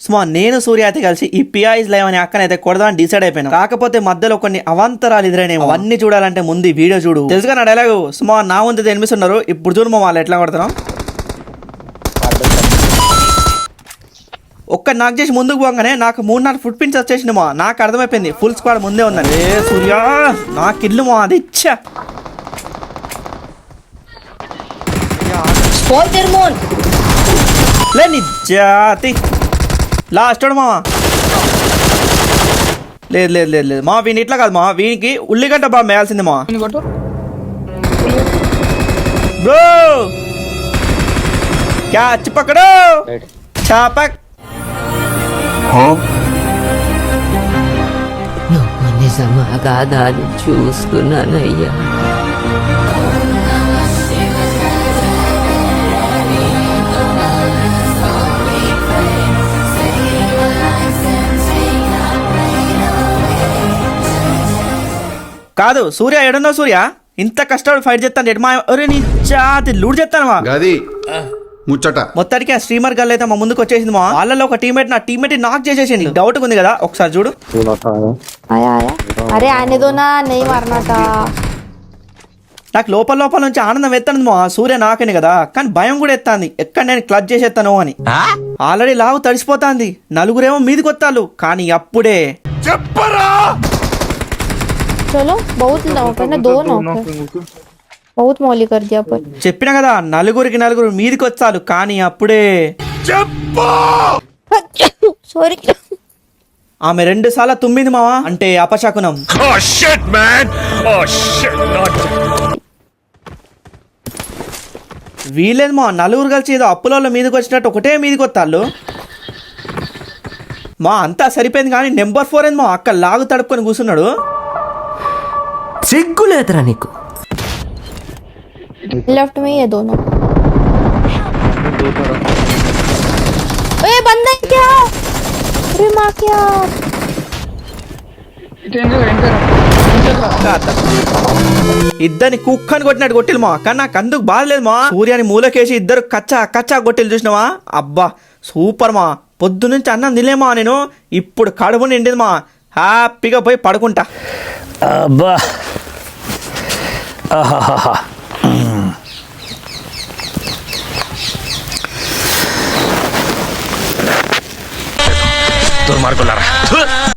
సుమా నేను సూర్య అయితే కలిసి ఈ పిఐస్ లైవ్ అని అక్కనైతే కొడదామని డిసైడ్ అయిపోయినా. కాకపోతే మధ్యలో కొన్ని అవాంతరాలు ఎదురైనాయి. అవన్నీ చూడాలంటే ముందు ఈ వీడియో చూడు. తెలుసుగా నా డైలాగు. సుమా నా ముందు ఎనిమిస్తున్నారు. ఇప్పుడు చూడు మా వాళ్ళు ఎట్లా కొడతాం. ఒక్క నాకు చేసి ముందుకు పోగానే నాకు 3-4 ఫుట్ ప్రింట్స్ వచ్చేసింది మా. నాకు అర్థమైపోయింది ఫుల్ స్క్వాడ్ ముందే ఉందండి. సూర్య నాకు ఇల్లు మా అది ఇచ్చా లే నిజాతి లాస్ట్ మావా. లేదు లేదు లేదు లేదు మా వీని ఇట్లా కాదు మా. వీనికి ఉల్లిగడ్డ బాగా మేయాల్సింది మా. బ్రో క్యాచ్ పక్కడు చాపక్. నిజమా కాదా అని చూసుకున్నానయ్యా. కాదు సూర్య ఎడన్నా సూర్య ఇంత కష్టపడి ఫైట్ చేస్తాను ఎడమా. అరే నీ జాతి లూడ్ చేస్తాను ముచ్చట. మొత్తానికి ఆ స్ట్రీమర్ గల్ అయితే మా ముందుకు వచ్చేసింది మా. వాళ్ళలో ఒక టీమేట్ నా టీమేట్ నాక్ చేసేసింది. డౌట్ ఉంది కదా ఒకసారి చూడు. అరే ఆయనదో నా నెయ్యి మారనాట. నాకు లోపల లోపల నుంచి ఆనందం ఎత్తాను మా. సూర్య నాకని కదా కానీ భయం కూడా ఎత్తాంది ఎక్కడ నేను క్లచ్ చేసేస్తాను అని. ఆల్రెడీ లావు తడిసిపోతాంది. నలుగురేమో మీదికి వస్తాను కానీ అప్పుడే చెప్పరా చలో बहुत पहले दो नॉक बहुत मौली कर दिया पर. చెప్పినా కదా నలుగురికి నలుగురు మీదికి వచ్చాలు కానీ అప్పుడే సారీ ఆమె 2 సార్లు తుమ్మింది మావా. అంటే అపశకునం. వీలేదు మా. నలుగురు కలిసి ఏదో అప్పులలో మీదకి వచ్చినట్టు ఒకటే మీదకి వస్తాళ్ళు మా. అంతా సరిపోయింది కానీ నెంబర్ 4 ఏంది మా. అక్క లాగు తడుపుకొని కూర్చున్నాడు. సిగ్గులేదురా నీకు. लेफ्ट में ये दोनों. ए बंदा है क्या? अरे माँ क्या? ఇద్దరిని కుక్కని కొట్టినట్టు కొట్టిలు మా. కానీ నాకు అందుకు బాధ లేదు మా. సూర్యాని మూలకేసి ఇద్దరు కచ్చా కచ్చా కొట్టిలు చూసినావా. అబ్బా సూపర్ మా. పొద్దు నుంచి అన్నం తినేమా నేను. ఇప్పుడు కడుపు నిండింది మా. హ్యాపీగా పోయి పడుకుంటా. అబ్బా దుర్మార్గులారా.